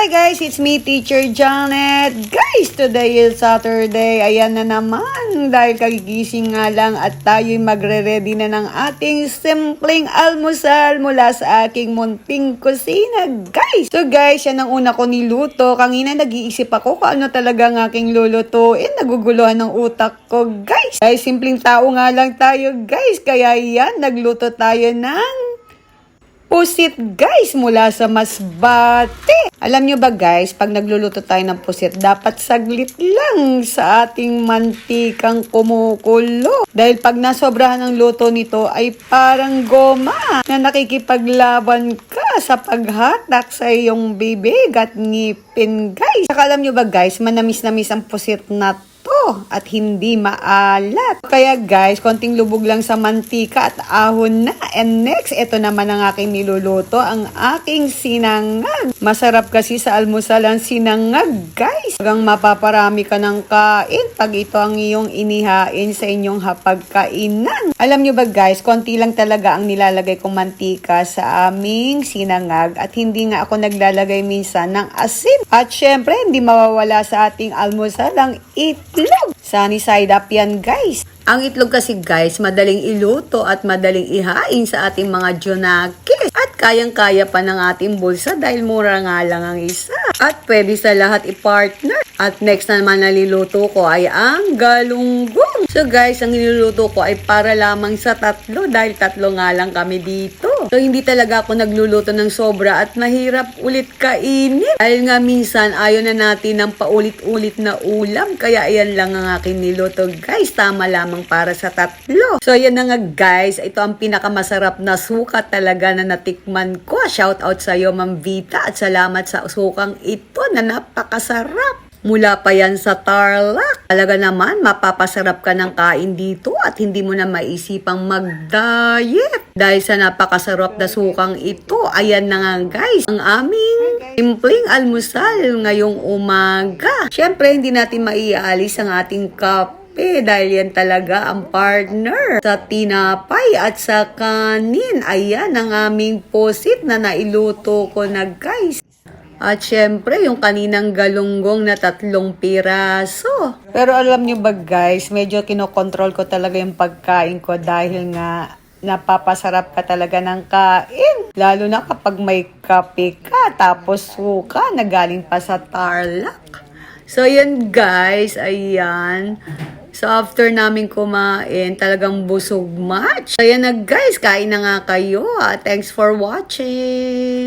Guys, it's me, Teacher Janet. Guys, today is Saturday. Ayan na naman. Dahil kagigising nga lang at tayo'y magre-ready na ng ating simpleng almusal mula sa aking munting kusina. Guys, so guys, yan ang una ko niluto. Kanina nag-iisip ako kung ano talaga ang aking lulutuin. Naguguluhan ng utak ko, guys. Guys, simpleng tao nga lang tayo, guys. Kaya yan, nagluto tayo ng pusit, guys, mula sa Masbate. Alam nyo ba, guys, pag nagluluto tayo ng pusit, dapat saglit lang sa ating mantikang kumukulo. Dahil pag nasobrahan ng luto nito ay parang goma na nakikipaglaban ka sa paghatak sa iyong bibig at ngipin, guys. Saka alam nyo ba, guys, manamis-namis ang pusit na at hindi maalat. Kaya guys, konting lubog lang sa mantika at ahon na. And next, ito naman ang aking niluluto, ang aking sinangag. Masarap kasi sa almusal ang sinangag, guys. Hanggang mapaparami ka ng kain pag ito ang iyong inihain sa inyong hapagkainan. Alam nyo ba guys, konti lang talaga ang nilalagay kong mantika sa aming sinangag at hindi nga ako naglalagay minsan ng asin. At syempre, hindi mawawala sa ating almusal ang itlog. Sunny side up yan, guys. Ang itlog kasi, guys, madaling iluto at madaling ihain sa ating mga junakis. At kayang-kaya pa ng ating bulsa dahil mura nga lang ang isa. At pwede sa lahat i-partner. At next naman na niluto ko ay ang galunggong. So guys, ang niluluto ko ay para lamang sa tatlo dahil tatlo nga lang kami dito. So hindi talaga ako nagluluto ng sobra at mahirap ulit kainin. Dahil nga minsan ayaw na natin ng paulit-ulit na ulam. Kaya ayan lang ang aking niluto, guys. Tama lamang para sa tatlo. So ayan na nga, guys. Ito ang pinakamasarap na suka talaga na natikman ko. Shout out sa iyo, Ma'am Vita. At salamat sa sukang ito na napakasarap. Mula pa yan sa Tarlac. Talaga naman, mapapasarap ka ng kain dito at hindi mo na maisipang mag-diet. Dahil sa napakasarap na sukang ito, ayan na nga guys, ang aming simpleng almusal ngayong umaga. Siyempre, hindi natin maialis ang ating kape dahil yan talaga ang partner sa tinapay at sa kanin. Ayan ang aming pusit na nailuto ko na guys. At syempre, yung kaninang galunggong na 3 piraso. Pero alam niyo ba guys, medyo kinokontrol ko talaga yung pagkain ko dahil nga napapasarap ka talaga ng kain. Lalo na kapag may kape ka, tapos suka na galing pa sa Tarlac. So yan guys, ayan. So after namin kumain, talagang busog much. So yan na guys, kain na nga kayo. Thanks for watching.